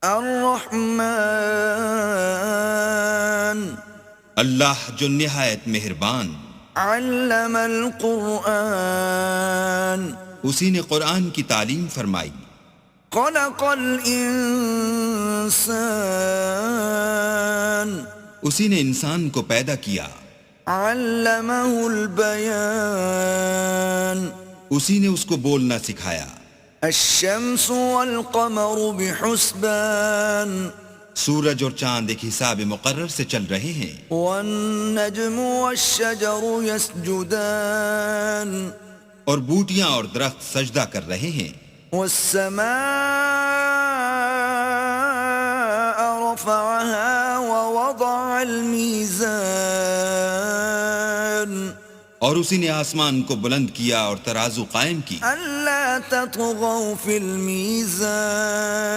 الرحمن اللہ جو نہایت مہربان، علم القرآن اسی نے قرآن کی تعلیم فرمائی، خلق الانسان اسی نے انسان کو پیدا کیا، علمہ البیان اسی نے اس کو بولنا سکھایا، الشمس والقمر بحسبان سورج اور چاند ایک حساب مقرر سے چل رہے ہیں، والنجم والشجر يسجدان اور بوٹیاں اور درخت سجدہ کر رہے ہیں، والسماء رفعها ووضع الميزان اور اسی نے آسمان کو بلند کیا اور ترازو قائم کی، ألا تطغوا في الميزان